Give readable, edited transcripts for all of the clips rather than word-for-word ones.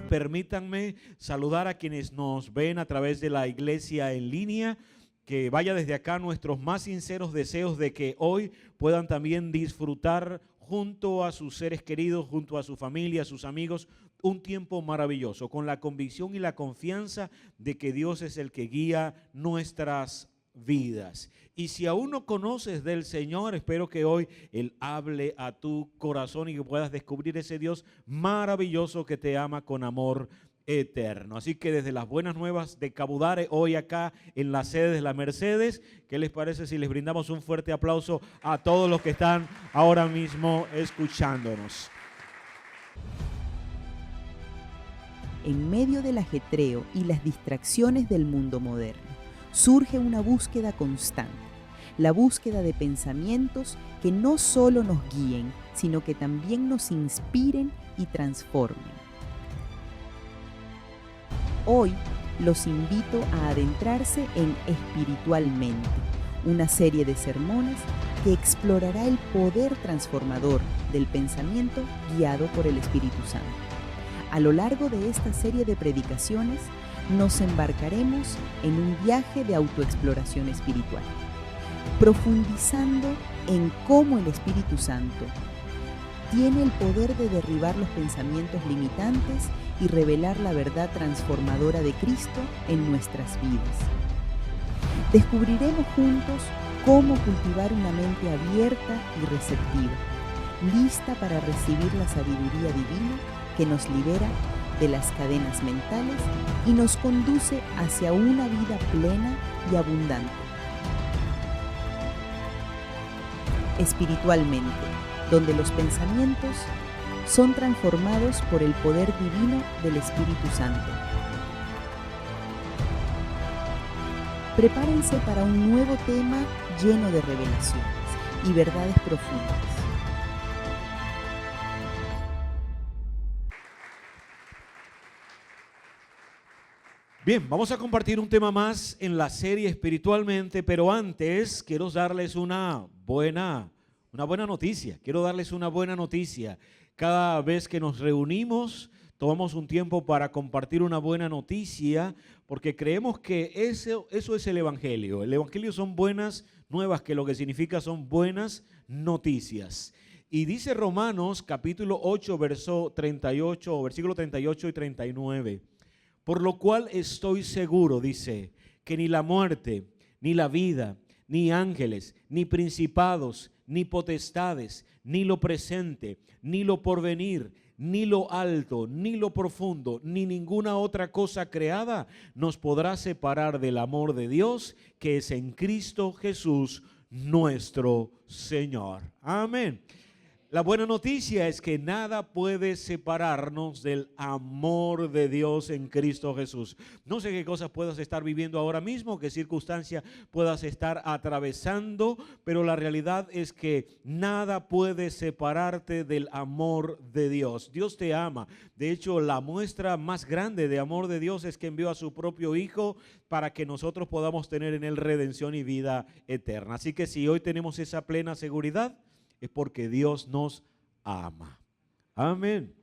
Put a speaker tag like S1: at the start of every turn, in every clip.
S1: permítanme saludar a quienes nos ven a través de la iglesia en línea. Que vaya desde acá nuestros más sinceros deseos de que hoy puedan también disfrutar junto a sus seres queridos, junto a su familia, a sus amigos, un tiempo maravilloso, con la convicción y la confianza de que Dios es el que guía nuestras vidas. Y si aún no conoces del Señor, espero que hoy Él hable a tu corazón y que puedas descubrir ese Dios maravilloso que te ama con amor eterno. Así que desde las buenas nuevas de Cabudare, hoy acá en la sede de la Mercedes, ¿qué les parece si les brindamos un fuerte aplauso a todos los que están ahora mismo escuchándonos?
S2: En medio del ajetreo y las distracciones del mundo moderno, surge una búsqueda constante, la búsqueda de pensamientos que no solo nos guíen, sino que también nos inspiren y transformen. Hoy los invito a adentrarse en Espiritualmente, una serie de sermones que explorará el poder transformador del pensamiento guiado por el Espíritu Santo. A lo largo de esta serie de predicaciones nos embarcaremos en un viaje de autoexploración espiritual, profundizando en cómo el Espíritu Santo tiene el poder de derribar los pensamientos limitantes y revelar la verdad transformadora de Cristo en nuestras vidas. Descubriremos juntos cómo cultivar una mente abierta y receptiva, lista para recibir la sabiduría divina que nos libera de las cadenas mentales y nos conduce hacia una vida plena y abundante. Espiritualmente, donde los pensamientos son transformados por el poder divino del Espíritu Santo. Prepárense para un nuevo tema lleno de revelaciones y verdades profundas.
S1: Bien, vamos a compartir un tema más en la serie Espiritualmente, pero antes quiero darles una buena noticia. Quiero darles una buena noticia. Cada vez que nos reunimos, tomamos un tiempo para compartir una buena noticia, porque creemos que eso es el Evangelio. El Evangelio son buenas nuevas, que lo que significa son buenas noticias. Y dice Romanos capítulo 8, versículo 38 y 39. Por lo cual estoy seguro, dice, que ni la muerte, ni la vida, ni ángeles, ni principados, ni potestades, ni lo presente, ni lo porvenir, ni lo alto, ni lo profundo, ni ninguna otra cosa creada nos podrá separar del amor de Dios que es en Cristo Jesús nuestro Señor. Amén. La buena noticia es que nada puede separarnos del amor de Dios en Cristo Jesús. No sé qué cosas puedas estar viviendo ahora mismo, qué circunstancia puedas estar atravesando, pero la realidad es que nada puede separarte del amor de Dios. Dios te ama. De hecho, la muestra más grande de amor de Dios es que envió a su propio Hijo para que nosotros podamos tener en Él redención y vida eterna. Así que si hoy tenemos esa plena seguridad, es porque Dios nos ama. Amén.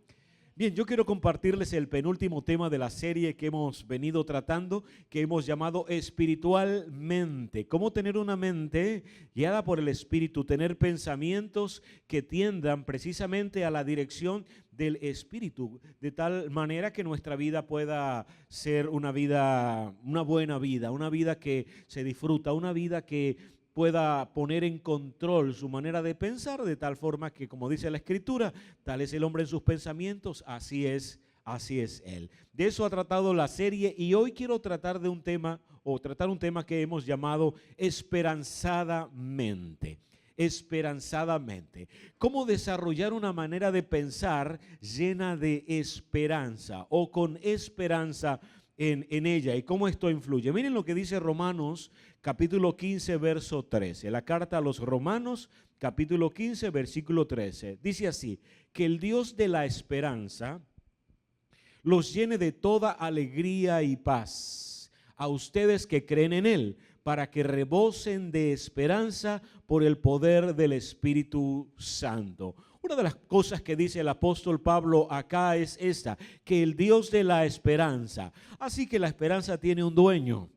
S1: Bien, yo quiero compartirles el penúltimo tema de la serie que hemos venido tratando, que hemos llamado Espiritualmente. Cómo tener una mente guiada por el Espíritu, tener pensamientos que tiendan precisamente a la dirección del Espíritu, de tal manera que nuestra vida pueda ser una buena vida, una vida que se disfruta, una vida que pueda poner en control su manera de pensar, de tal forma que, como dice la Escritura, tal es el hombre en sus pensamientos, así es él. De eso ha tratado la serie y hoy quiero tratar un tema que hemos llamado esperanzadamente. Esperanzadamente. ¿Cómo desarrollar una manera de pensar llena de esperanza o con esperanza en ella y cómo esto influye? Miren lo que dice Romanos capítulo 15, verso 13. La carta a los Romanos, capítulo 15, versículo 13. Dice así: que el Dios de la esperanza los llene de toda alegría y paz a ustedes que creen en Él, para que rebosen de esperanza por el poder del Espíritu Santo. Una de las cosas que dice el apóstol Pablo acá es esta, que el Dios de la esperanza. Así que la esperanza tiene un dueño.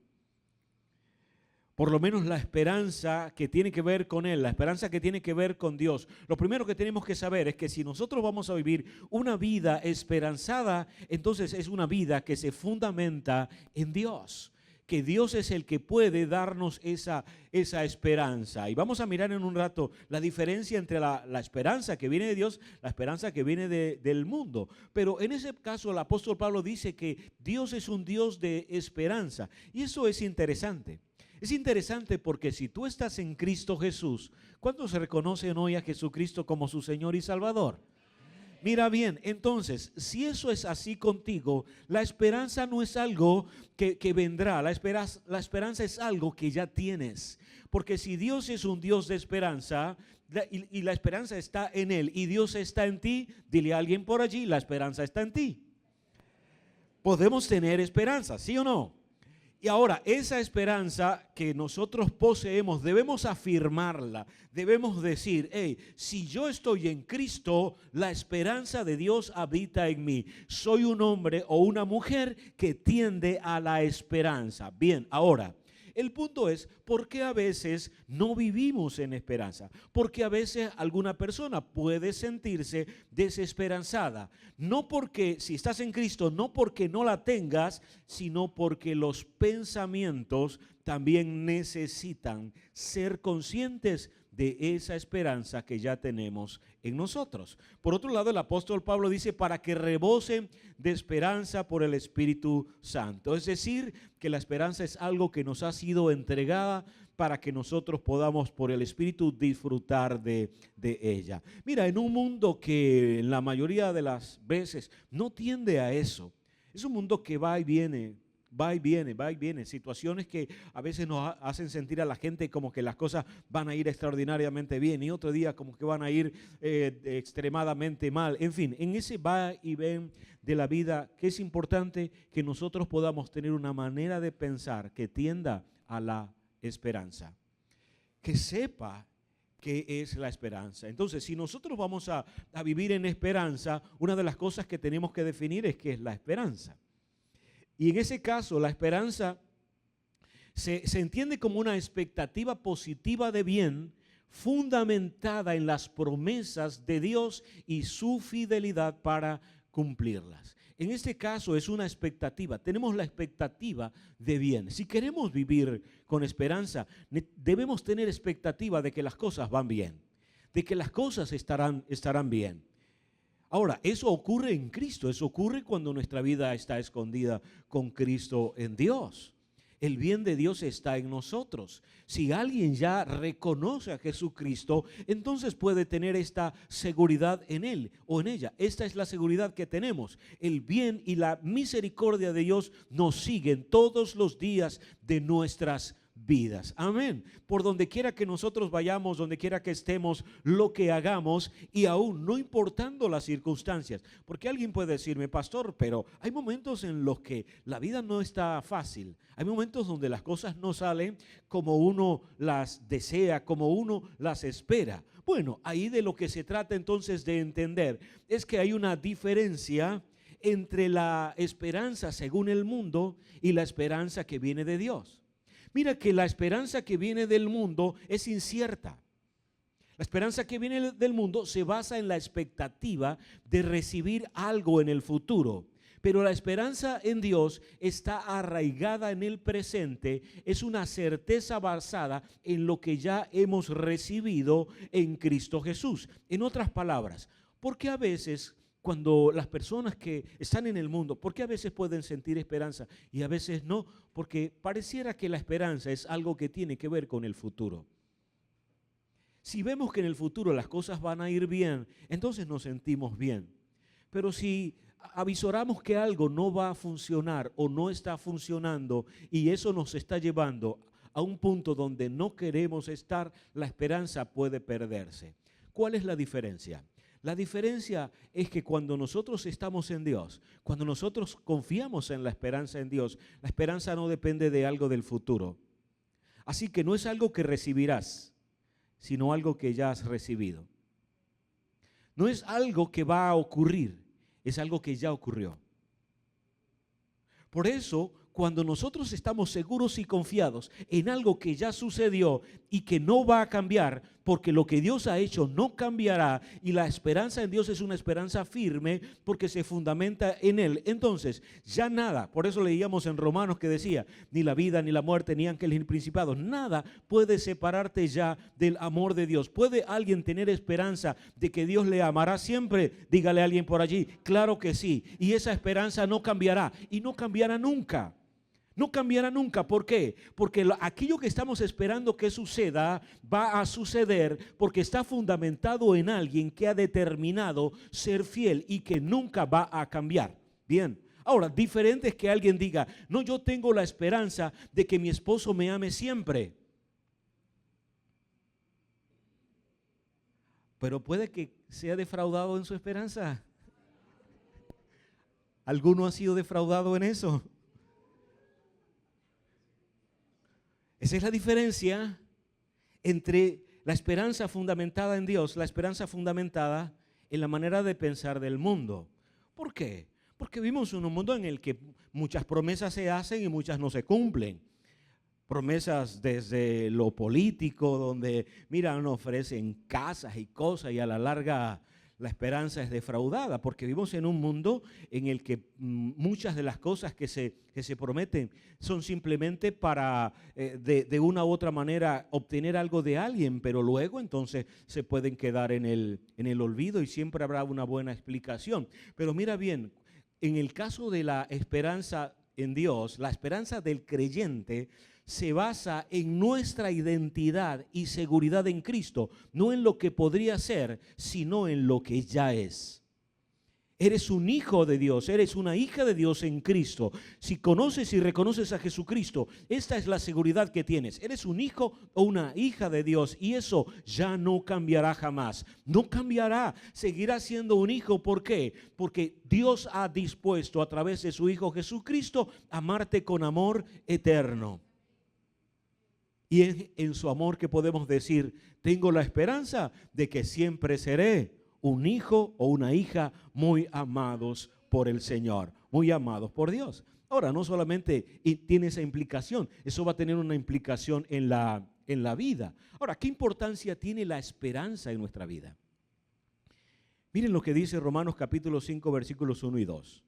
S1: Por lo menos la esperanza que tiene que ver con Él, la esperanza que tiene que ver con Dios. Lo primero que tenemos que saber es que si nosotros vamos a vivir una vida esperanzada, entonces es una vida que se fundamenta en Dios. Que Dios es el que puede darnos esa esperanza. Y vamos a mirar en un rato la diferencia entre la esperanza que viene de Dios, la esperanza que viene del mundo. Pero en ese caso el apóstol Pablo dice que Dios es un Dios de esperanza. Y eso es interesante. Es interesante porque si tú estás en Cristo Jesús, ¿cuántos reconocen hoy a Jesucristo como su Señor y Salvador? Mira bien, entonces, si eso es así contigo, la esperanza no es algo que vendrá, la esperanza es algo que ya tienes. Porque si Dios es un Dios de esperanza y la esperanza está en Él y Dios está en ti, dile a alguien por allí, la esperanza está en ti. Podemos tener esperanza, ¿sí o no? Y ahora, esa esperanza que nosotros poseemos, debemos afirmarla, debemos decir, hey, si yo estoy en Cristo, la esperanza de Dios habita en mí. Soy un hombre o una mujer que tiende a la esperanza. Bien, ahora, el punto es, ¿por qué a veces no vivimos en esperanza? Porque a veces alguna persona puede sentirse desesperanzada. No porque, si estás en Cristo, no porque no la tengas, sino porque los pensamientos también necesitan ser conscientes de esa esperanza que ya tenemos en nosotros. Por otro lado, el apóstol Pablo dice, para que rebosen de esperanza por el Espíritu Santo. Es decir, que la esperanza es algo que nos ha sido entregada para que nosotros podamos por el Espíritu disfrutar de ella. Mira, en un mundo que la mayoría de las veces no tiende a eso, es un mundo que va y viene, va y viene, va y viene. Situaciones que a veces nos hacen sentir a la gente como que las cosas van a ir extraordinariamente bien y otro día como que van a ir extremadamente mal. En fin, en ese va y ven de la vida, que es importante que nosotros podamos tener una manera de pensar que tienda a la esperanza. Que sepa qué es la esperanza. Entonces, si nosotros vamos a vivir en esperanza, una de las cosas que tenemos que definir es qué es la esperanza. Y en ese caso, la esperanza se entiende como una expectativa positiva de bien fundamentada en las promesas de Dios y su fidelidad para cumplirlas. En este caso es una expectativa, tenemos la expectativa de bien. Si queremos vivir con esperanza, debemos tener expectativa de que las cosas van bien, de que las cosas estarán bien. Ahora, eso ocurre en Cristo, eso ocurre cuando nuestra vida está escondida con Cristo en Dios. El bien de Dios está en nosotros. Si alguien ya reconoce a Jesucristo, entonces puede tener esta seguridad en Él o en ella. Esta es la seguridad que tenemos. El bien y la misericordia de Dios nos siguen todos los días de nuestras vidas. Amén. Por donde quiera que nosotros vayamos, donde quiera que estemos, lo que hagamos y aún no importando las circunstancias. Porque alguien puede decirme, pastor, pero hay momentos en los que la vida no está fácil. Hay momentos donde las cosas no salen como uno las desea, como uno las espera. Bueno, ahí de lo que se trata entonces de entender es que hay una diferencia entre la esperanza según el mundo y la esperanza que viene de Dios. Mira que la esperanza que viene del mundo es incierta. La esperanza que viene del mundo se basa en la expectativa de recibir algo en el futuro. Pero la esperanza en Dios está arraigada en el presente, es una certeza basada en lo que ya hemos recibido en Cristo Jesús. En otras palabras, ¿por qué a veces cuando las personas que están en el mundo, por qué a veces pueden sentir esperanza y a veces no? Porque pareciera que la esperanza es algo que tiene que ver con el futuro. Si vemos que en el futuro las cosas van a ir bien, entonces nos sentimos bien. Pero si avisoramos que algo no va a funcionar o no está funcionando y eso nos está llevando a un punto donde no queremos estar, la esperanza puede perderse. ¿Cuál es la diferencia? La diferencia es que cuando nosotros estamos en Dios, cuando nosotros confiamos en la esperanza en Dios, la esperanza no depende de algo del futuro. Así que no es algo que recibirás, sino algo que ya has recibido. no es algo que va a ocurrir, es algo que ya ocurrió. Por eso, cuando nosotros estamos seguros y confiados en algo que ya sucedió y que no va a cambiar, porque lo que Dios ha hecho no cambiará, y la esperanza en Dios es una esperanza firme porque se fundamenta en Él, entonces ya nada, por eso leíamos en Romanos que decía, ni la vida, ni la muerte, ni ángeles, ni principados, nada puede separarte ya del amor de Dios. ¿Puede alguien tener esperanza de que Dios le amará siempre? Dígale a alguien por allí, claro que sí, y esa esperanza no cambiará, y no cambiará nunca. No cambiará nunca. ¿Por qué? Porque aquello que estamos esperando que suceda va a suceder porque está fundamentado en alguien que ha determinado ser fiel y que nunca va a cambiar. Bien. Ahora, diferente es que alguien diga, no, yo tengo la esperanza de que mi esposo me ame siempre. Pero puede que sea defraudado en su esperanza. ¿Alguno ha sido defraudado en eso? Esa es la diferencia entre la esperanza fundamentada en Dios, la esperanza fundamentada en la manera de pensar del mundo. ¿Por qué? Porque vivimos en un mundo en el que muchas promesas se hacen y muchas no se cumplen. Promesas desde lo político, donde, mira, nos ofrecen casas y cosas y a la larga la esperanza es defraudada, porque vivimos en un mundo en el que muchas de las cosas que se prometen son simplemente para de una u otra manera obtener algo de alguien, pero luego entonces se pueden quedar en el olvido y siempre habrá una buena explicación. Pero mira bien, en el caso de la esperanza en Dios, la esperanza del creyente se basa en nuestra identidad y seguridad en Cristo, no en lo que podría ser, sino en lo que ya es. Eres un hijo de Dios, eres una hija de Dios en Cristo. Si conoces y reconoces a Jesucristo, esta es la seguridad que tienes. Eres un hijo o una hija de Dios y eso ya no cambiará jamás. No cambiará, seguirá siendo un hijo. ¿Por qué? Porque Dios ha dispuesto a través de su Hijo Jesucristo amarte con amor eterno. Y es en su amor que podemos decir, tengo la esperanza de que siempre seré un hijo o una hija muy amados por el Señor, muy amados por Dios. Ahora, no solamente tiene esa implicación, eso va a tener una implicación en la vida. Ahora, ¿qué importancia tiene la esperanza en nuestra vida? Miren lo que dice Romanos capítulo 5, versículos 1 y 2.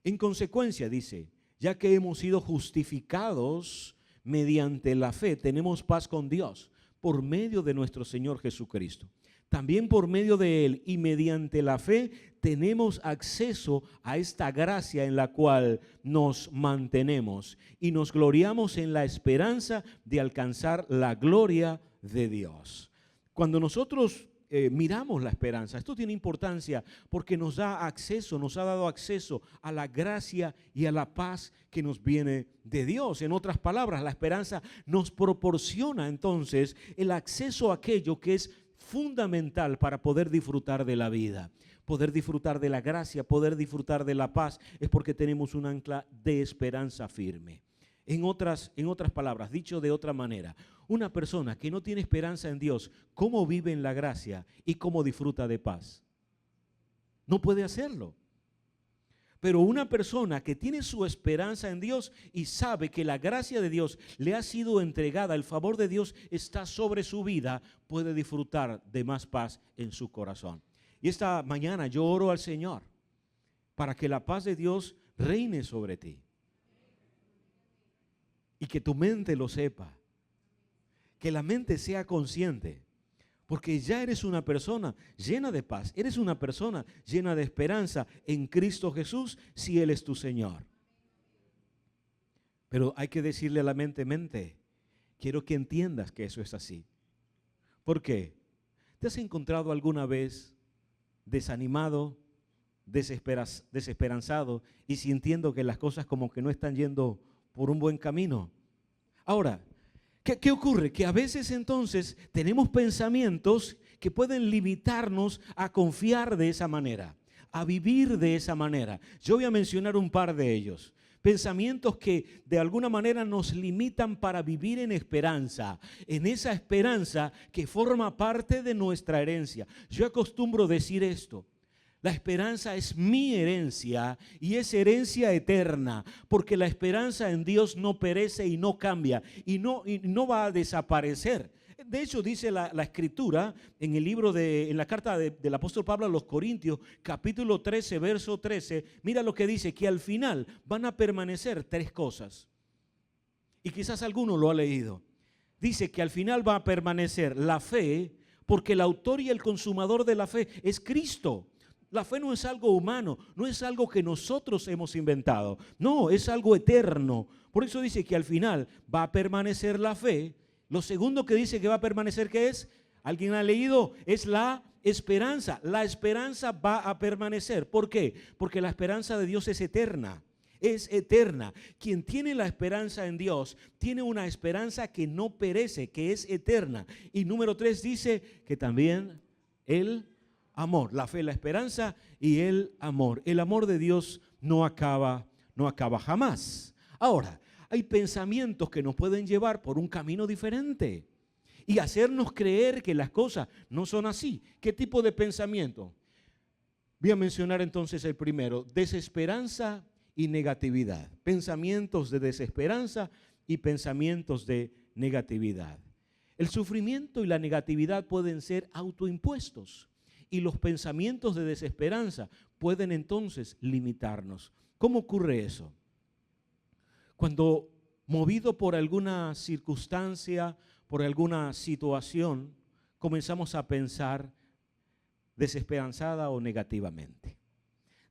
S1: En consecuencia, dice, ya que hemos sido justificados mediante la fe, tenemos paz con Dios por medio de nuestro Señor Jesucristo. También por medio de Él y mediante la fe tenemos acceso a esta gracia en la cual nos mantenemos y nos gloriamos en la esperanza de alcanzar la gloria de Dios. Cuando nosotros miramos la esperanza, esto tiene importancia porque nos da acceso, nos ha dado acceso a la gracia y a la paz que nos viene de Dios. En otras palabras, la esperanza nos proporciona entonces el acceso a aquello que es fundamental para poder disfrutar de la vida, poder disfrutar de la gracia, poder disfrutar de la paz, es porque tenemos un ancla de esperanza firme. En otras palabras, dicho de otra manera, una persona que no tiene esperanza en Dios, ¿cómo vive en la gracia y cómo disfruta de paz? No puede hacerlo. Pero una persona que tiene su esperanza en Dios y sabe que la gracia de Dios le ha sido entregada, el favor de Dios está sobre su vida, puede disfrutar de más paz en su corazón. Y esta mañana yo oro al Señor para que la paz de Dios reine sobre ti. Y que tu mente lo sepa, que la mente sea consciente, porque ya eres una persona llena de paz, eres una persona llena de esperanza en Cristo Jesús si Él es tu Señor. Pero hay que decirle a la mente, quiero que entiendas que eso es así. ¿Por qué? ¿Te has encontrado alguna vez desanimado, desesperanzado y sintiendo que las cosas como que no están yendo por un buen camino? Ahora, ¿qué ocurre? Que a veces entonces tenemos pensamientos que pueden limitarnos a confiar de esa manera, a vivir de esa manera. Yo voy a mencionar un par de ellos. pensamientos que de alguna manera nos limitan para vivir en esperanza, en esa esperanza que forma parte de nuestra herencia. Yo acostumbro decir esto: la esperanza es mi herencia y es herencia eterna, porque la esperanza en Dios no perece y no cambia y no va a desaparecer. De hecho, dice la Escritura en el libro en la carta del apóstol Pablo a los Corintios, capítulo 13, verso 13, mira lo que dice, que al final van a permanecer 3 cosas. Y quizás alguno lo ha leído. Dice que al final va a permanecer la fe, porque el autor y el consumador de la fe es Cristo. La fe no es algo humano, no es algo que nosotros hemos inventado, no, es algo eterno. Por eso dice que al final va a permanecer la fe. Lo segundo que dice que va a permanecer, ¿qué es? ¿Alguien ha leído? Es la esperanza. La esperanza va a permanecer. ¿Por qué? Porque la esperanza de Dios es eterna. Es eterna. Quien tiene la esperanza en Dios tiene una esperanza que no perece, que es eterna. Y número 3 dice que también el amor, la fe, la esperanza y el amor. El amor de Dios no acaba jamás. Ahora, hay pensamientos que nos pueden llevar por un camino diferente y hacernos creer que las cosas no son así. ¿Qué tipo de pensamiento? Voy a mencionar entonces el primero: desesperanza y negatividad. Pensamientos de desesperanza y pensamientos de negatividad. El sufrimiento y la negatividad pueden ser autoimpuestos y los pensamientos de desesperanza pueden entonces limitarnos. ¿Cómo ocurre eso? Cuando, movido por alguna circunstancia, por alguna situación, comenzamos a pensar desesperanzada o negativamente.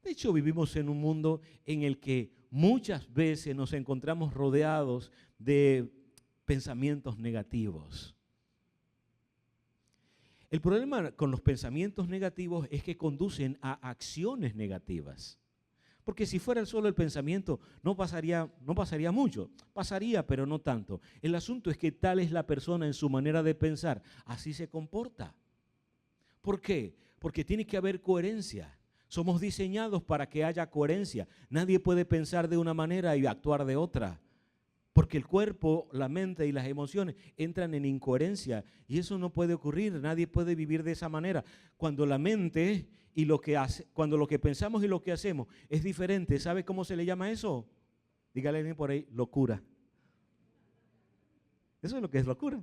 S1: De hecho, vivimos en un mundo en el que muchas veces nos encontramos rodeados de pensamientos negativos. El problema con los pensamientos negativos es que conducen a acciones negativas. Porque si fuera solo el pensamiento, no pasaría mucho. Pasaría, pero no tanto. El asunto es que tal es la persona en su manera de pensar. Así se comporta. ¿Por qué? Porque tiene que haber coherencia. Somos diseñados para que haya coherencia. Nadie puede pensar de una manera y actuar de otra. Porque el cuerpo, la mente y las emociones entran en incoherencia. Y eso no puede ocurrir. Nadie puede vivir de esa manera. Cuando la mente y cuando lo que pensamos y lo que hacemos es diferente, ¿sabe cómo se le llama eso? Dígale a alguien por ahí: locura. Eso es lo que es locura.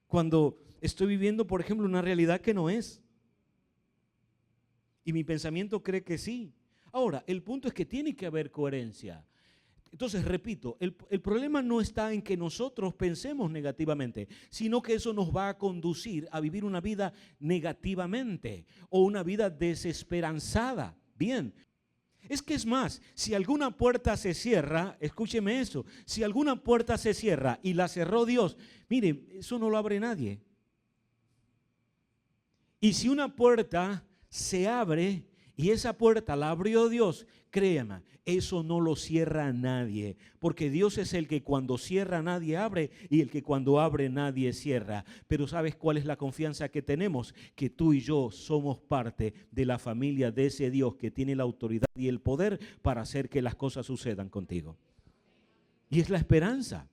S1: Cuando estoy viviendo, por ejemplo, una realidad que no es, y mi pensamiento cree que sí. Ahora, el punto es que tiene que haber coherencia. Entonces, repito, el problema no está en que nosotros pensemos negativamente, sino que eso nos va a conducir a vivir una vida negativamente o una vida desesperanzada. Bien, es más, si alguna puerta se cierra, escúcheme eso, si alguna puerta se cierra y la cerró Dios, mire, eso no lo abre nadie. Y si una puerta se abre y esa puerta la abrió Dios, créame, eso no lo cierra nadie, porque Dios es el que cuando cierra nadie abre y el que cuando abre nadie cierra. Pero ¿sabes cuál es la confianza que tenemos? Que tú y yo somos parte de la familia de ese Dios que tiene la autoridad y el poder para hacer que las cosas sucedan contigo. Y es la esperanza.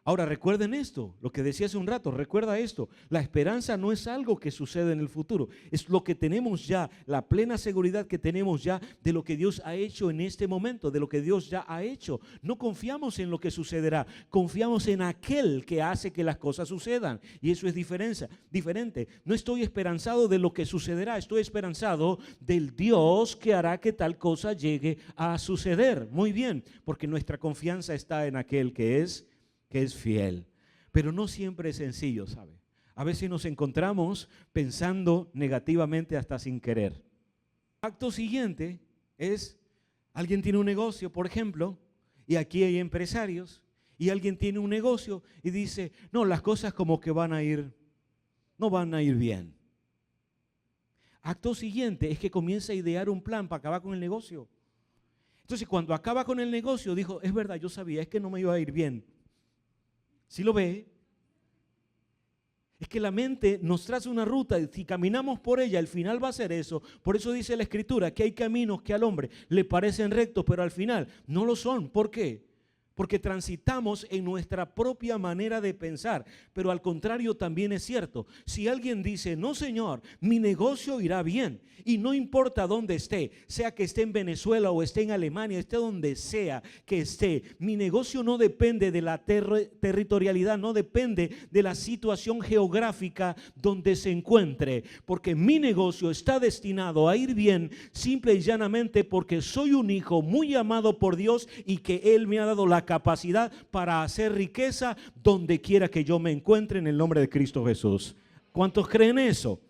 S1: Ahora recuerden esto, lo que decía hace un rato, recuerda esto: la esperanza no es algo que sucede en el futuro, es lo que tenemos ya, la plena seguridad que tenemos ya de lo que Dios ha hecho en este momento, de lo que Dios ya ha hecho. No confiamos en lo que sucederá, confiamos en aquel que hace que las cosas sucedan, y eso es diferente. No estoy esperanzado de lo que sucederá, estoy esperanzado del Dios que hará que tal cosa llegue a suceder. Muy bien, porque nuestra confianza está en aquel que es fiel. Pero no siempre es sencillo, ¿sabe? A veces nos encontramos pensando negativamente hasta sin querer. Acto siguiente es: alguien tiene un negocio, por ejemplo, y aquí hay empresarios, y alguien tiene un negocio y dice: no, las cosas como que no van a ir bien. Acto siguiente es que comienza a idear un plan para acabar con el negocio. Entonces, cuando acaba con el negocio, dijo: es verdad, yo sabía, es que no me iba a ir bien. ¿Sí lo ve? Es que la mente nos traza una ruta y si caminamos por ella, el final va a ser eso. Por eso dice la Escritura que hay caminos que al hombre le parecen rectos, pero al final no lo son. ¿Por qué? Porque transitamos en nuestra propia manera de pensar. Pero al contrario también es cierto. Si alguien dice, no señor, mi negocio irá bien. Y no importa dónde esté, sea que esté en Venezuela o esté en Alemania, esté donde sea que esté. Mi negocio no depende de la territorialidad, no depende de la situación geográfica donde se encuentre. Porque mi negocio está destinado a ir bien simple y llanamente porque soy un hijo muy amado por Dios y que Él me ha dado la capacidad para hacer riqueza donde quiera que yo me encuentre en el nombre de Cristo Jesús. ¿Cuántos creen eso?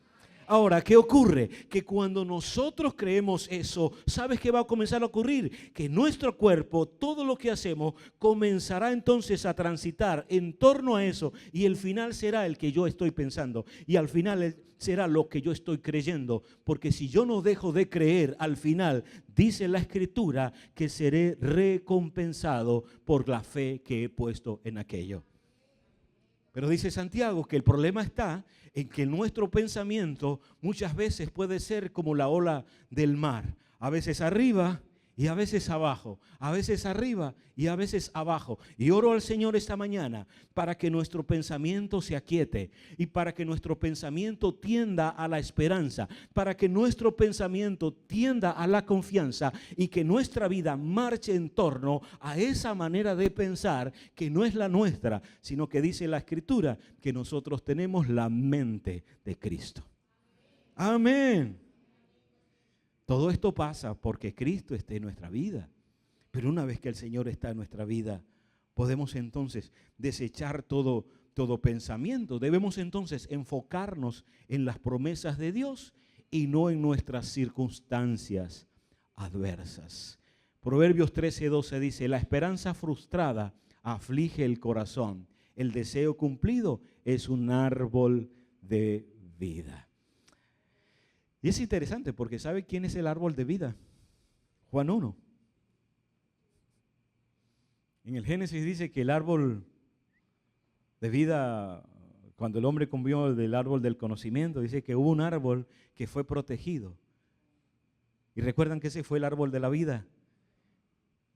S1: Ahora, ¿qué ocurre? Que cuando nosotros creemos eso, ¿sabes qué va a comenzar a ocurrir? Que nuestro cuerpo, todo lo que hacemos, comenzará entonces a transitar en torno a eso y el final será el que yo estoy pensando y al final será lo que yo estoy creyendo, porque si yo no dejo de creer, al final dice la Escritura que seré recompensado por la fe que he puesto en aquello. Pero dice Santiago que el problema está en que nuestro pensamiento muchas veces puede ser como la ola del mar, a veces arriba y a veces abajo, a veces arriba y a veces abajo. Y oro al Señor esta mañana para que nuestro pensamiento se aquiete y para que nuestro pensamiento tienda a la esperanza, para que nuestro pensamiento tienda a la confianza y que nuestra vida marche en torno a esa manera de pensar que no es la nuestra, sino que dice la Escritura que nosotros tenemos la mente de Cristo. Amén. Todo esto pasa porque Cristo está en nuestra vida. Pero una vez que el Señor está en nuestra vida, podemos entonces desechar todo pensamiento. Debemos entonces enfocarnos en las promesas de Dios y no en nuestras circunstancias adversas. Proverbios 13:12 dice, la esperanza frustrada aflige el corazón. El deseo cumplido es un árbol de vida. Y es interesante porque ¿sabe quién es el árbol de vida? Juan 1. En el Génesis dice que el árbol de vida, cuando el hombre comió del árbol del conocimiento, dice que hubo un árbol que fue protegido. Y recuerdan que ese fue el árbol de la vida.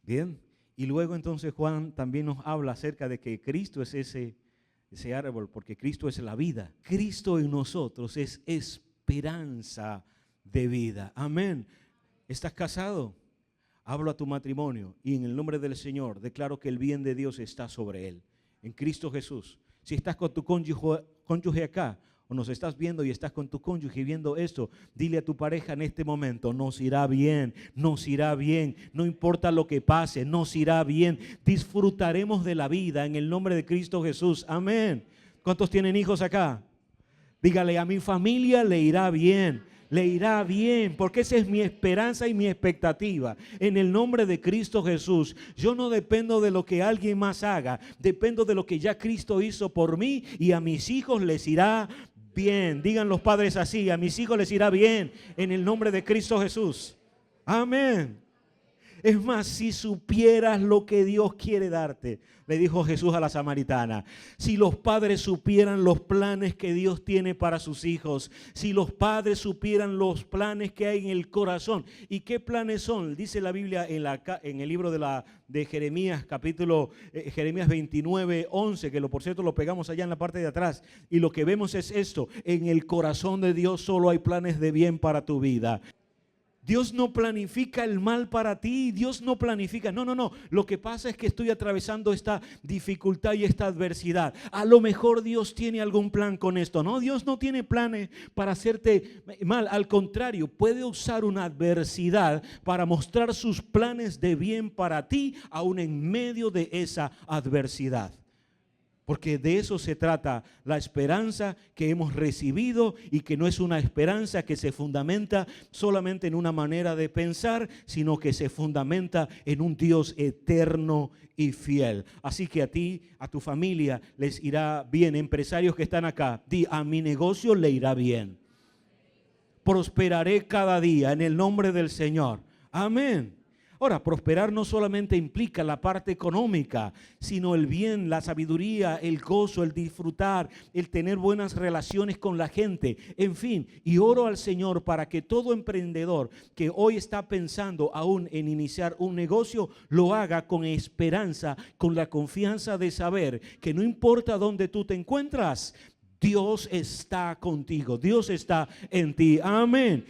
S1: Bien. Y luego entonces Juan también nos habla acerca de que Cristo es ese árbol, porque Cristo es la vida. Cristo en nosotros es esperanza de vida. Amén. ¿Estás casado? Hablo a tu matrimonio y en el nombre del Señor declaro que el bien de Dios está sobre él. En Cristo Jesús. Si estás con tu cónyuge acá o nos estás viendo y estás con tu cónyuge viendo esto, dile a tu pareja en este momento, nos irá bien, no importa lo que pase, nos irá bien. Disfrutaremos de la vida en el nombre de Cristo Jesús. Amén. ¿Cuántos tienen hijos acá? Dígale, a mi familia le irá bien, porque esa es mi esperanza y mi expectativa. En el nombre de Cristo Jesús, yo no dependo de lo que alguien más haga, dependo de lo que ya Cristo hizo por mí y a mis hijos les irá bien. Digan los padres así, a mis hijos les irá bien en el nombre de Cristo Jesús. Amén. Es más, si supieras lo que Dios quiere darte, le dijo Jesús a la samaritana, si los padres supieran los planes que Dios tiene para sus hijos, si los padres supieran los planes que hay en el corazón. ¿Y qué planes son? Dice la Biblia en el libro de Jeremías, Jeremías 29:11, que por cierto lo pegamos allá en la parte de atrás. Y lo que vemos es esto, en el corazón de Dios solo hay planes de bien para tu vida. Dios no planifica el mal para ti, Dios no planifica, no. Lo que pasa es que estoy atravesando esta dificultad y esta adversidad. A lo mejor Dios tiene algún plan con esto. No, Dios no tiene planes para hacerte mal. Al contrario, puede usar una adversidad para mostrar sus planes de bien para ti, aún en medio de esa adversidad. Porque de eso se trata la esperanza que hemos recibido y que no es una esperanza que se fundamenta solamente en una manera de pensar, sino que se fundamenta en un Dios eterno y fiel. Así que a ti, a tu familia les irá bien. Empresarios que están acá, di, a mi negocio le irá bien. Prosperaré cada día en el nombre del Señor. Amén. Ahora, prosperar no solamente implica la parte económica, sino el bien, la sabiduría, el gozo, el disfrutar, el tener buenas relaciones con la gente, en fin. Y oro al Señor para que todo emprendedor que hoy está pensando aún en iniciar un negocio, lo haga con esperanza, con la confianza de saber que no importa dónde tú te encuentras, Dios está contigo, Dios está en ti. Amén.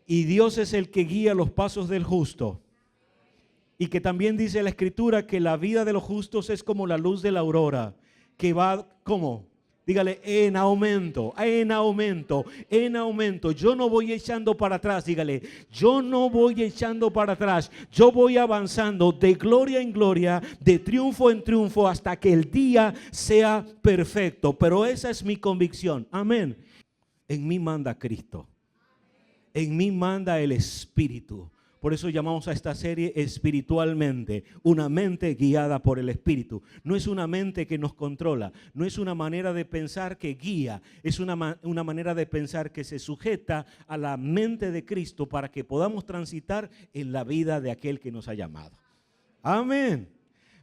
S1: Y Dios es el que guía los pasos del justo. Y que también dice la Escritura que la vida de los justos es como la luz de la aurora, que va, ¿cómo? Dígale, en aumento, en aumento, en aumento. Yo no voy echando para atrás, dígale, yo no voy echando para atrás. Yo voy avanzando de gloria en gloria, de triunfo en triunfo, hasta que el día sea perfecto. Pero esa es mi convicción, amén. En mí manda Cristo, en mí manda el Espíritu. Por eso llamamos a esta serie espiritualmente, una mente guiada por el Espíritu. No es una mente que nos controla, no es una manera de pensar que guía, es una manera de pensar que se sujeta a la mente de Cristo para que podamos transitar en la vida de aquel que nos ha llamado. Amén.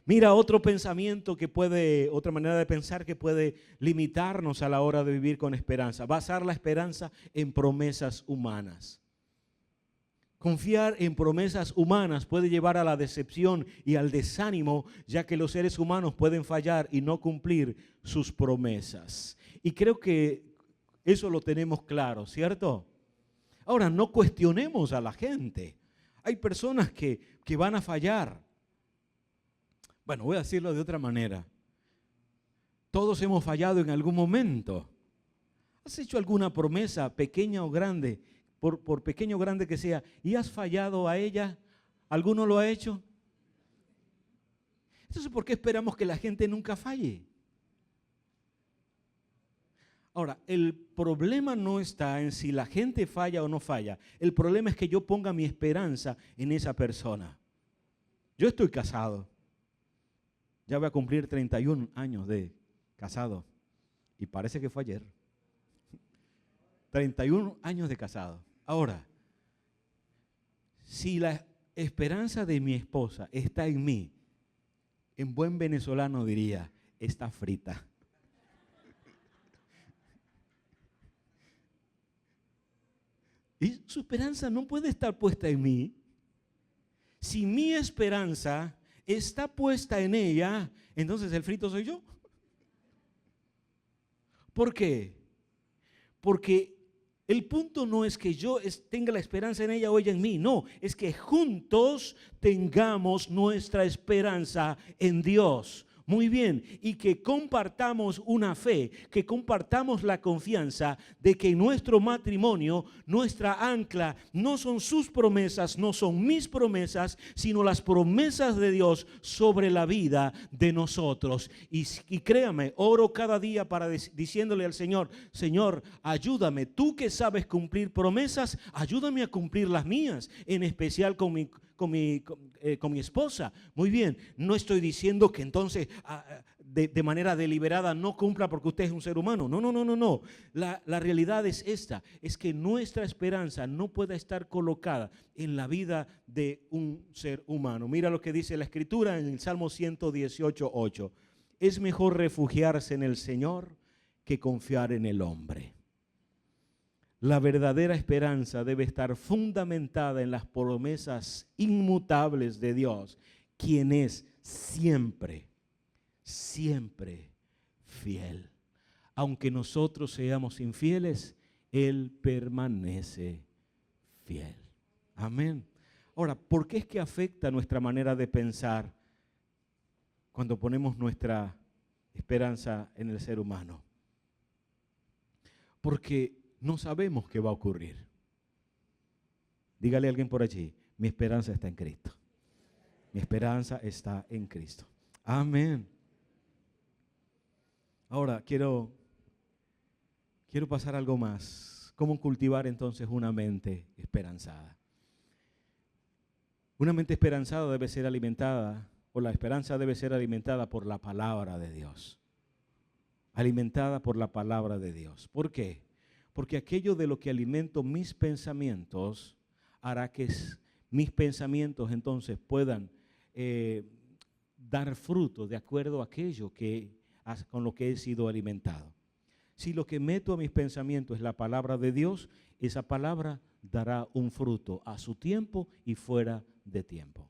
S1: Mira, otro pensamiento que puede, otra manera de pensar que puede limitarnos a la hora de vivir con esperanza, basar la esperanza en promesas humanas. Confiar en promesas humanas puede llevar a la decepción y al desánimo, ya que los seres humanos pueden fallar y no cumplir sus promesas. Y creo que eso lo tenemos claro, ¿cierto? Ahora, no cuestionemos a la gente. Hay personas que van a fallar. Bueno, voy a decirlo de otra manera. Todos hemos fallado en algún momento. ¿Has hecho alguna promesa, pequeña o grande? Por pequeño o grande que sea, y has fallado a ella, ¿alguno lo ha hecho? Entonces, ¿por qué esperamos que la gente nunca falle? Ahora, el problema no está en si la gente falla o no falla. El problema es que yo ponga mi esperanza en esa persona. Yo estoy casado. Ya voy a cumplir 31 años de casado. Y parece que fue ayer. 31 años de casado. Ahora, si la esperanza de mi esposa está en mí, en buen venezolano diría, está frita. Y su esperanza no puede estar puesta en mí. Si mi esperanza está puesta en ella, entonces el frito soy yo. ¿Por qué? Porque el punto no es que yo tenga la esperanza en ella o ella en mí, no, es que juntos tengamos nuestra esperanza en Dios. Muy bien, y que compartamos una fe, que compartamos la confianza de que nuestro matrimonio, nuestra ancla, no son sus promesas, no son mis promesas, sino las promesas de Dios sobre la vida de nosotros. Y créame, oro cada día diciéndole al Señor, Señor, ayúdame, tú que sabes cumplir promesas, ayúdame a cumplir las mías, en especial con mi esposa. Muy bien, no estoy diciendo que entonces de manera deliberada no cumpla porque usted es un ser humano. No. La realidad es esta, es que nuestra esperanza no puede estar colocada en la vida de un ser humano. Mira lo que dice la Escritura en el Salmo 118:8. Es mejor refugiarse en el Señor que confiar en el hombre. La verdadera esperanza debe estar fundamentada en las promesas inmutables de Dios, quien es siempre, siempre fiel. Aunque nosotros seamos infieles, Él permanece fiel. Amén. Ahora, ¿por qué es que afecta nuestra manera de pensar cuando ponemos nuestra esperanza en el ser humano? Porque no sabemos qué va a ocurrir. Dígale a alguien por allí, mi esperanza está en Cristo. Mi esperanza está en Cristo. Amén. Ahora quiero pasar algo más. ¿Cómo cultivar entonces una mente esperanzada? Una mente esperanzada debe ser alimentada, o la esperanza debe ser alimentada por la palabra de Dios. Alimentada por la palabra de Dios. ¿Por qué? Porque aquello de lo que alimento mis pensamientos hará que mis pensamientos entonces puedan dar fruto de acuerdo a aquello con lo que he sido alimentado. Si lo que meto a mis pensamientos es la palabra de Dios, esa palabra dará un fruto a su tiempo y fuera de tiempo.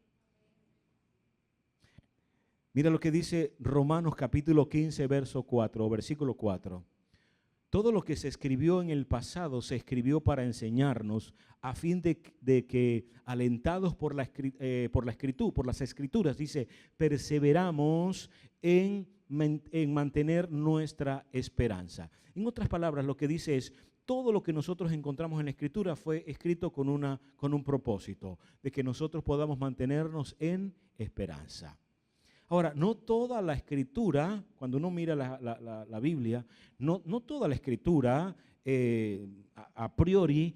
S1: Mira lo que dice Romanos capítulo 15, versículo 4. Todo lo que se escribió en el pasado se escribió para enseñarnos, a fin de que, alentados por las escrituras, dice, perseveramos en mantener nuestra esperanza. En otras palabras, lo que dice es, todo lo que nosotros encontramos en la Escritura fue escrito con un propósito, de que nosotros podamos mantenernos en esperanza. Ahora, no toda la Escritura, cuando uno mira la Biblia, no toda la Escritura a priori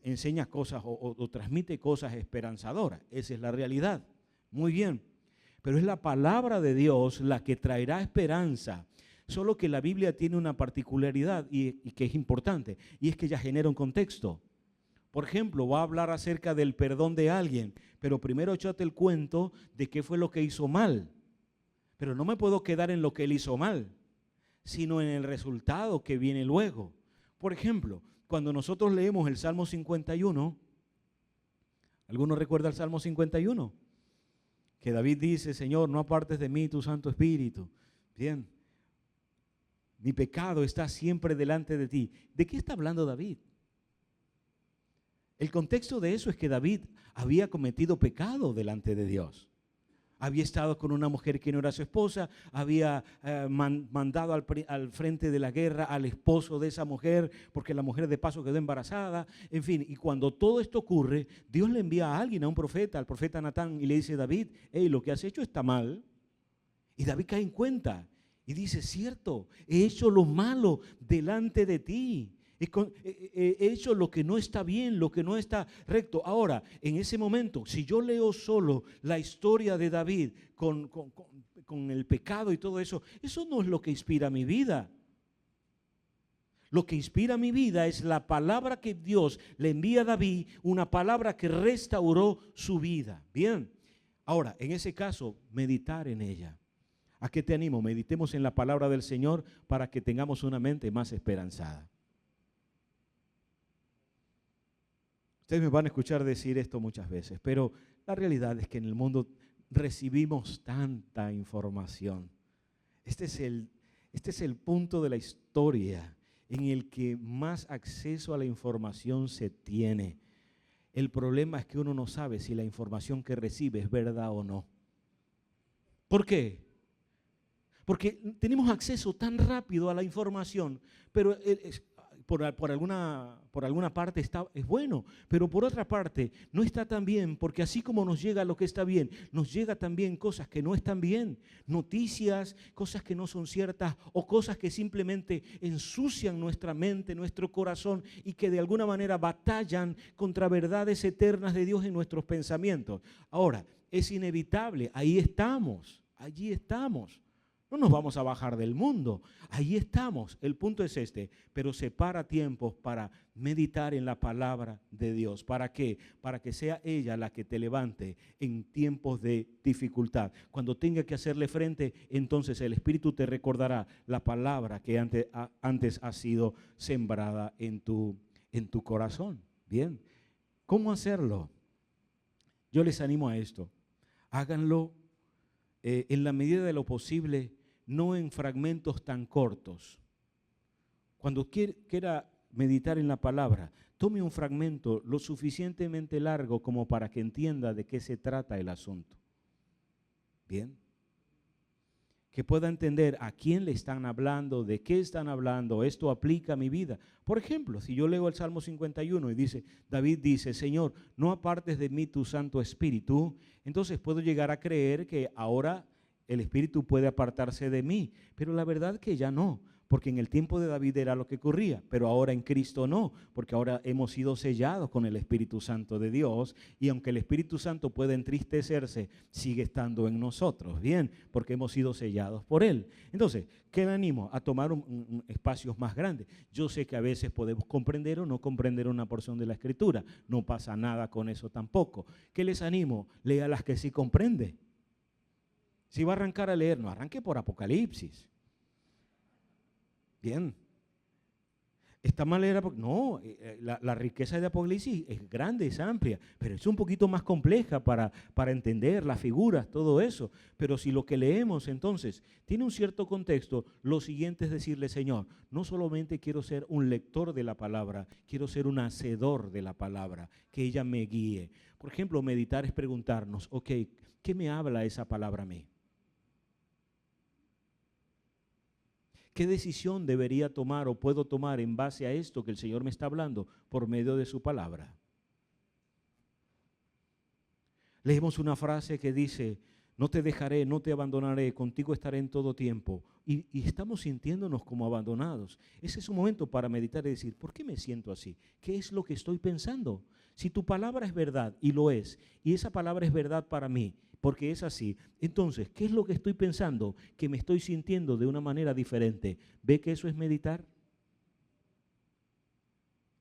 S1: enseña cosas o transmite cosas esperanzadoras. Esa es la realidad. Muy bien. Pero es la palabra de Dios la que traerá esperanza. Solo que la Biblia tiene una particularidad y que es importante, y es que ella genera un contexto. Por ejemplo, va a hablar acerca del perdón de alguien, pero primero échate el cuento de qué fue lo que hizo mal. Pero no me puedo quedar en lo que él hizo mal, sino en el resultado que viene luego. Por ejemplo, cuando nosotros leemos el Salmo 51, ¿alguno recuerda el Salmo 51? Que David dice, Señor, no apartes de mí tu Santo Espíritu. Bien, mi pecado está siempre delante de ti. ¿De qué está hablando David? El contexto de eso es que David había cometido pecado delante de Dios. Había estado con una mujer que no era su esposa, había mandado al frente de la guerra al esposo de esa mujer, porque la mujer de paso quedó embarazada. En fin, y cuando todo esto ocurre, Dios le envía a alguien, a un profeta, al profeta Natán, y le dice, David, hey, lo que has hecho está mal. Y David cae en cuenta y dice, cierto, he hecho lo malo delante de ti. He hecho lo que no está bien, lo que no está recto. Ahora, en ese momento, si yo leo solo la historia de David con el pecado y todo eso, eso no es lo que inspira mi vida. Lo que inspira mi vida es la palabra que Dios le envía a David, una palabra que restauró su vida. Bien, ahora, en ese caso, meditar en ella. ¿A qué te animo? Meditemos en la palabra del Señor para que tengamos una mente más esperanzada. Ustedes me van a escuchar decir esto muchas veces, pero la realidad es que en el mundo recibimos tanta información. Este es el punto de la historia en el que más acceso a la información se tiene. El problema es que uno no sabe si la información que recibe es verdad o no. ¿Por qué? Porque tenemos acceso tan rápido a la información, pero por alguna parte es bueno, pero por otra parte no está tan bien, porque así como nos llega lo que está bien, nos llega también cosas que no están bien, noticias, cosas que no son ciertas o cosas que simplemente ensucian nuestra mente, nuestro corazón y que de alguna manera batallan contra verdades eternas de Dios en nuestros pensamientos. Ahora, es inevitable, allí estamos. No nos vamos a bajar del mundo, ahí estamos. El punto es este, pero separa tiempos para meditar en la palabra de Dios. ¿Para qué? Para que sea ella la que te levante en tiempos de dificultad. Cuando tenga que hacerle frente, entonces el Espíritu te recordará la palabra que antes ha sido sembrada en tu corazón. Bien, ¿cómo hacerlo? Yo les animo a esto. Háganlo en la medida de lo posible, no en fragmentos tan cortos. Cuando quiera meditar en la palabra, tome un fragmento lo suficientemente largo como para que entienda de qué se trata el asunto. Bien. Que pueda entender a quién le están hablando, de qué están hablando, esto aplica a mi vida. Por ejemplo, si yo leo el Salmo 51 y David dice, Señor, no apartes de mí tu Santo Espíritu, entonces puedo llegar a creer que ahora el Espíritu puede apartarse de mí, pero la verdad que ya no, porque en el tiempo de David era lo que ocurría, pero ahora en Cristo no, porque ahora hemos sido sellados con el Espíritu Santo de Dios, y aunque el Espíritu Santo puede entristecerse, sigue estando en nosotros, bien, porque hemos sido sellados por Él. Entonces, ¿qué le animo? A tomar espacios más grandes. Yo sé que a veces podemos comprender o no comprender una porción de la Escritura, no pasa nada con eso tampoco. ¿Qué les animo? Lea las que sí comprende. Si va a arrancar a leer, no arranque por Apocalipsis. Bien. Está mal leer, no, la riqueza de Apocalipsis es grande, es amplia, pero es un poquito más compleja para entender las figuras, todo eso. Pero si lo que leemos entonces tiene un cierto contexto, lo siguiente es decirle, Señor, no solamente quiero ser un lector de la palabra, quiero ser un hacedor de la palabra, que ella me guíe. Por ejemplo, meditar es preguntarnos, ok, ¿qué me habla esa palabra a mí? ¿Qué decisión debería tomar o puedo tomar en base a esto que el Señor me está hablando por medio de su palabra? Leemos una frase que dice, no te dejaré, no te abandonaré, contigo estaré en todo tiempo. Y estamos sintiéndonos como abandonados. Ese es un momento para meditar y decir, ¿por qué me siento así? ¿Qué es lo que estoy pensando? Si tu palabra es verdad, y lo es, y esa palabra es verdad para mí, porque es así. Entonces, ¿qué es lo que estoy pensando? Que me estoy sintiendo de una manera diferente. ¿Ve que eso es meditar?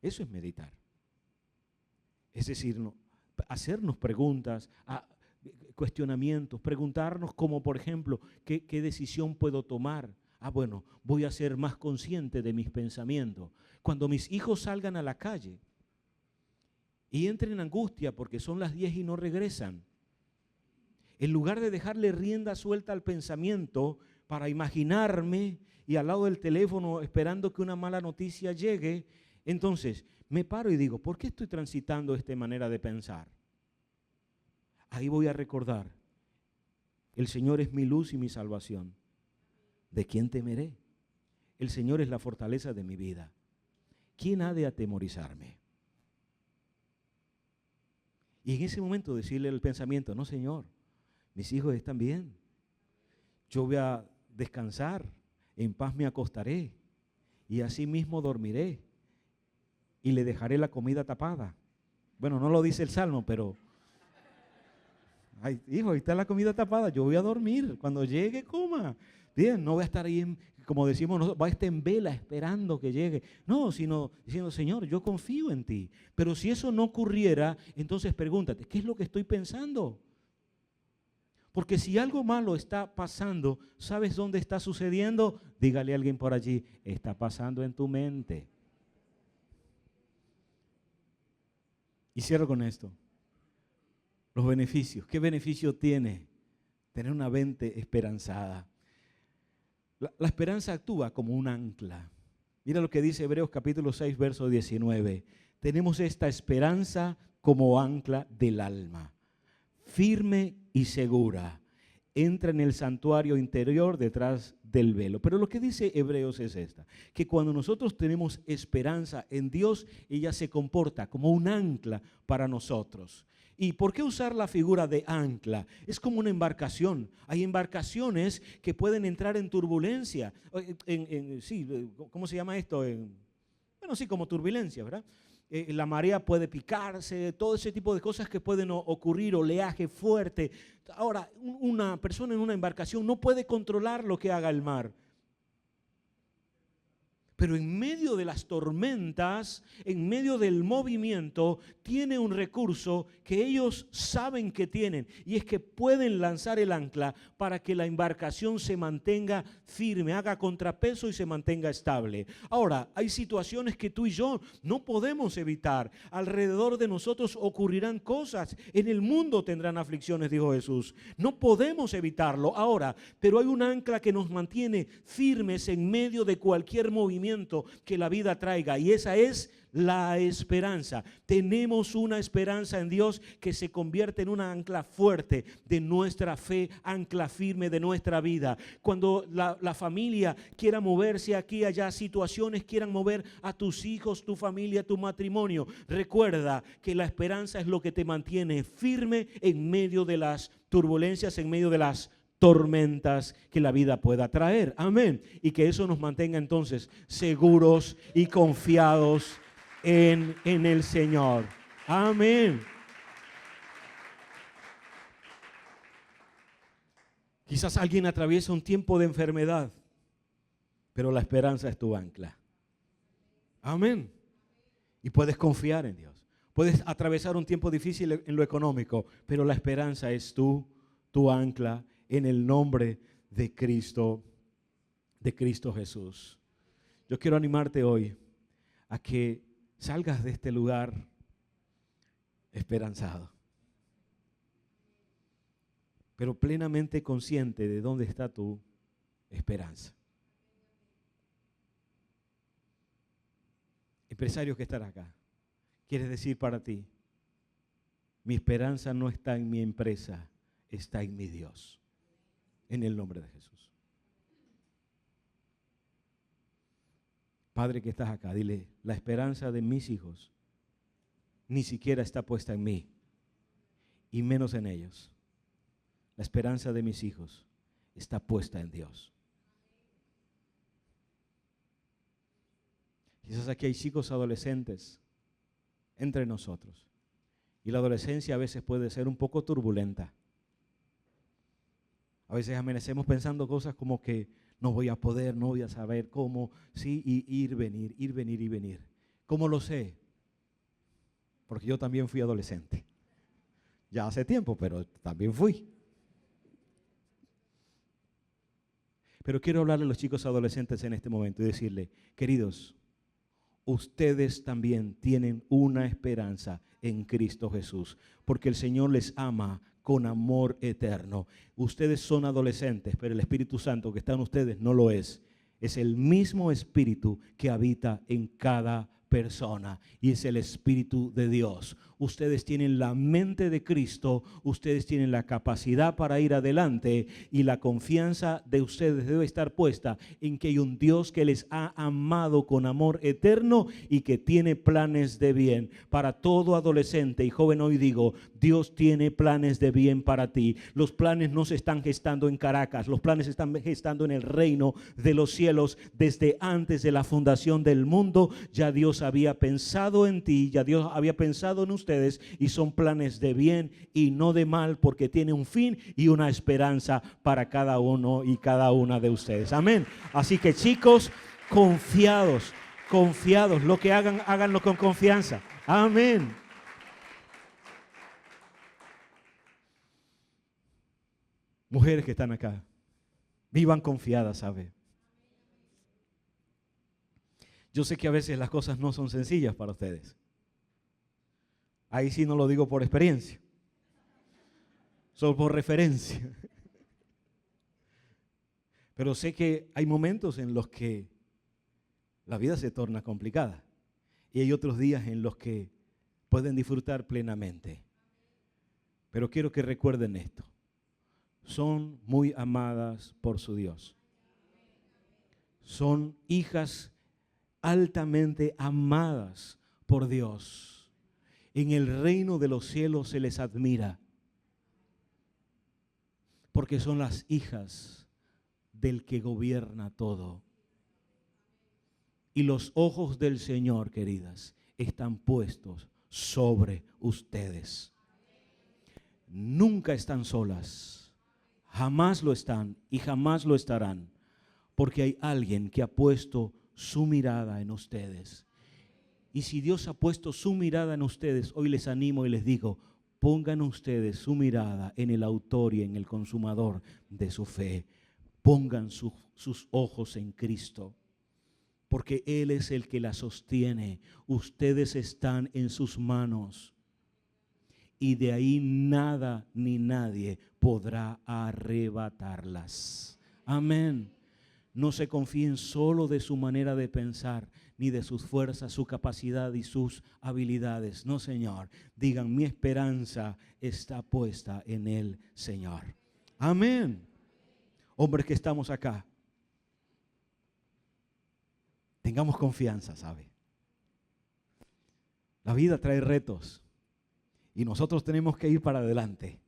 S1: Eso es meditar. Es decir, hacernos preguntas, cuestionamientos, preguntarnos como, por ejemplo, ¿qué decisión puedo tomar? Bueno, voy a ser más consciente de mis pensamientos. Cuando mis hijos salgan a la calle y entren en angustia porque son las 10 y no regresan, en lugar de dejarle rienda suelta al pensamiento para imaginarme y al lado del teléfono esperando que una mala noticia llegue, entonces me paro y digo, ¿por qué estoy transitando esta manera de pensar? Ahí voy a recordar, el Señor es mi luz y mi salvación. ¿De quién temeré? El Señor es la fortaleza de mi vida. ¿Quién ha de atemorizarme? Y en ese momento decirle al pensamiento, no, Señor, mis hijos están bien. Yo voy a descansar, en paz me acostaré y así mismo dormiré y le dejaré la comida tapada. Bueno, no lo dice el Salmo, pero ay, hijo, ahí está la comida tapada, yo voy a dormir. Cuando llegue, coma. Bien, no voy a estar ahí, como decimos nosotros, va a estar en vela esperando que llegue. No, sino diciendo, Señor, yo confío en ti. Pero si eso no ocurriera, entonces pregúntate, ¿qué es lo que estoy pensando? Porque si algo malo está pasando, ¿sabes dónde está sucediendo? Dígale a alguien por allí, está pasando en tu mente. Y cierro con esto. Los beneficios. ¿Qué beneficio tiene tener una mente esperanzada? La esperanza actúa como un ancla. Mira lo que dice Hebreos capítulo 6, verso 19. Tenemos esta esperanza como ancla del alma, firme y segura. Entra en el santuario interior detrás del velo. Pero lo que dice Hebreos es que cuando nosotros tenemos esperanza en Dios, ella se comporta como un ancla para nosotros. ¿Y por qué usar la figura de ancla? Es como una embarcación. Hay embarcaciones que pueden entrar en turbulencia. Sí, ¿cómo se llama esto? Bueno, sí, como turbulencia, ¿verdad? La marea puede picarse, todo ese tipo de cosas que pueden ocurrir, oleaje fuerte. Ahora, una persona en una embarcación no puede controlar lo que haga el mar. Pero en medio de las tormentas, en medio del movimiento, tiene un recurso que ellos saben que tienen. Y es que pueden lanzar el ancla para que la embarcación se mantenga firme, haga contrapeso y se mantenga estable. Ahora, hay situaciones que tú y yo no podemos evitar. Alrededor de nosotros ocurrirán cosas. En el mundo tendrán aflicciones, dijo Jesús. No podemos evitarlo ahora, pero hay un ancla que nos mantiene firmes en medio de cualquier movimiento que la vida traiga, y esa es la esperanza. Tenemos una esperanza en Dios que se convierte en una ancla fuerte de nuestra fe, ancla firme de nuestra vida. Cuando la familia quiera moverse aquí, allá, situaciones quieran mover a tus hijos, tu familia, tu matrimonio, recuerda que la esperanza es lo que te mantiene firme en medio de las turbulencias, en medio de las tormentas que la vida pueda traer. Amén. Y que eso nos mantenga entonces seguros y confiados en el Señor. Amén. Quizás alguien atraviesa un tiempo de enfermedad, pero la esperanza es tu ancla. Amén. Y puedes confiar en Dios. Puedes atravesar un tiempo difícil en lo económico, pero la esperanza es tu ancla en el nombre de Cristo Jesús. Yo quiero animarte hoy a que salgas de este lugar esperanzado, pero plenamente consciente de dónde está tu esperanza. Empresarios que están acá, ¿quieres decir para ti? Mi esperanza no está en mi empresa, está en mi Dios. En el nombre de Jesús. Padre que estás acá, dile, la esperanza de mis hijos ni siquiera está puesta en mí, y menos en ellos. La esperanza de mis hijos está puesta en Dios. Quizás aquí hay chicos adolescentes entre nosotros. Y la adolescencia a veces puede ser un poco turbulenta. A veces amanecemos pensando cosas como que no voy a poder, no voy a saber cómo, sí, y ir, venir y venir. ¿Cómo lo sé? Porque yo también fui adolescente. Ya hace tiempo, pero también fui. Pero quiero hablarle a los chicos adolescentes en este momento y decirle, queridos, ustedes también tienen una esperanza en Cristo Jesús, porque el Señor les ama con amor eterno. Ustedes son adolescentes, pero el Espíritu Santo que está en ustedes no lo es. Es el mismo Espíritu que habita en cada persona y es el Espíritu de Dios. Ustedes tienen la mente de Cristo, ustedes tienen la capacidad para ir adelante y la confianza de ustedes debe estar puesta en que hay un Dios que les ha amado con amor eterno y que tiene planes de bien. Para todo adolescente y joven hoy digo, Dios tiene planes de bien para ti. Los planes no se están gestando en Caracas, los planes se están gestando en el reino de los cielos. Desde antes de la fundación del mundo ya Dios había pensado en ti, ya Dios había pensado en ustedes y son planes de bien y no de mal porque tiene un fin y una esperanza para cada uno y cada una de ustedes. Amén. Así que chicos, confiados, lo que hagan, háganlo con confianza. Amén. Mujeres que están acá, vivan confiadas, ¿sabe? Yo sé que a veces las cosas no son sencillas para ustedes. Ahí sí no lo digo por experiencia, solo por referencia. Pero sé que hay momentos en los que la vida se torna complicada y hay otros días en los que pueden disfrutar plenamente. Pero quiero que recuerden esto. Son muy amadas por su Dios. Son hijas altamente amadas por Dios. En el reino de los cielos se les admira porque son las hijas del que gobierna todo. Y los ojos del Señor, queridas, están puestos sobre ustedes. Nunca están solas, jamás lo están y jamás lo estarán, porque hay alguien que ha puesto su mirada en ustedes. Y si Dios ha puesto su mirada en ustedes, hoy les animo y les digo, pongan ustedes su mirada en el autor y en el consumador de su fe. Pongan sus ojos en Cristo, porque Él es el que la sostiene. Ustedes están en sus manos y de ahí nada ni nadie podrá arrebatarlas. Amén. No se confíen solo de su manera de pensar, ni de sus fuerzas, su capacidad y sus habilidades. No, Señor. Digan, mi esperanza está puesta en el Señor. Amén. Hombres que estamos acá, tengamos confianza, ¿sabe? La vida trae retos y nosotros tenemos que ir para adelante.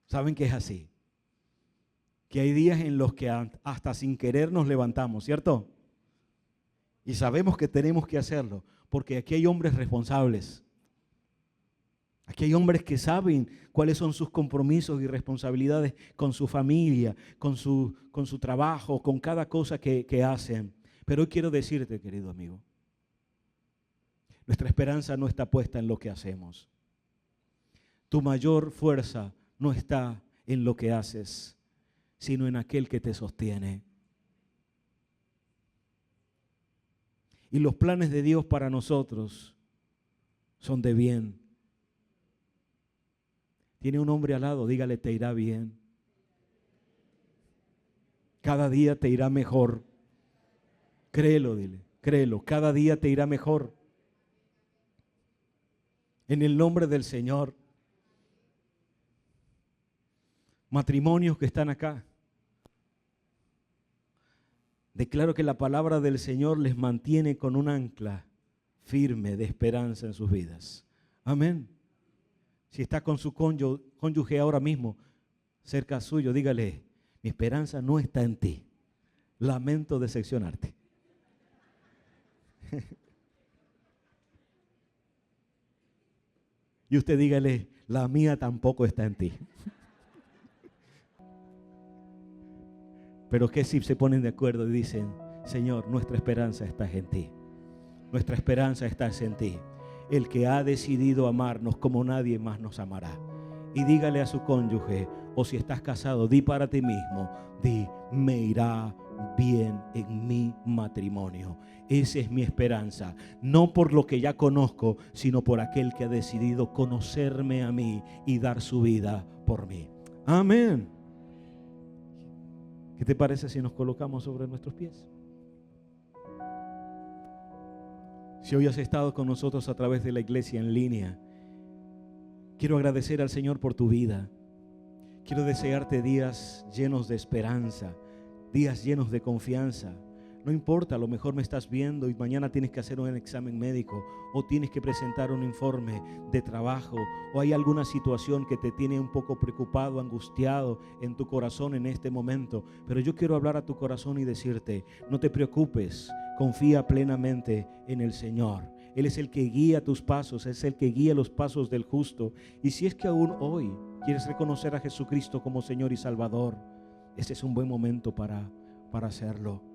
S1: ¿Saben que es así? que hay días en los que hasta sin querer nos levantamos, ¿cierto? Y sabemos que tenemos que hacerlo, porque aquí hay hombres responsables. Aquí hay hombres que saben cuáles son sus compromisos y responsabilidades con su familia, con su trabajo, con cada cosa que hacen. Pero hoy quiero decirte, querido amigo, nuestra esperanza no está puesta en lo que hacemos. Tu mayor fuerza no está en lo que haces, sino en aquel que te sostiene. Y los planes de Dios para nosotros son de bien. Tiene un hombre al lado, dígale, te irá bien. Cada día te irá mejor. Créelo, dile, créelo, cada día te irá mejor. En el nombre del Señor. Matrimonios que están acá, declaro que la palabra del Señor les mantiene con un ancla firme de esperanza en sus vidas. Amén. Si está con su cónyuge ahora mismo cerca suyo, dígale, mi esperanza no está en ti. Lamento decepcionarte. Y usted dígale, la mía tampoco está en ti. Pero que si se ponen de acuerdo y dicen, Señor, nuestra esperanza está en ti. Nuestra esperanza está en ti. El que ha decidido amarnos como nadie más nos amará. Y dígale a su cónyuge, o si estás casado, di para ti mismo, di, me irá bien en mi matrimonio. Esa es mi esperanza, no por lo que ya conozco, sino por aquel que ha decidido conocerme a mí y dar su vida por mí. Amén. ¿Qué te parece si nos colocamos sobre nuestros pies? Si hoy has estado con nosotros a través de la iglesia en línea, quiero agradecer al Señor por tu vida. Quiero desearte días llenos de esperanza, días llenos de confianza. No importa, a lo mejor me estás viendo y mañana tienes que hacer un examen médico o tienes que presentar un informe de trabajo o hay alguna situación que te tiene un poco preocupado, angustiado en tu corazón en este momento. Pero yo quiero hablar a tu corazón y decirte, no te preocupes, confía plenamente en el Señor. Él es el que guía tus pasos, es el que guía los pasos del justo. Y si es que aún hoy quieres reconocer a Jesucristo como Señor y Salvador, este es un buen momento para hacerlo.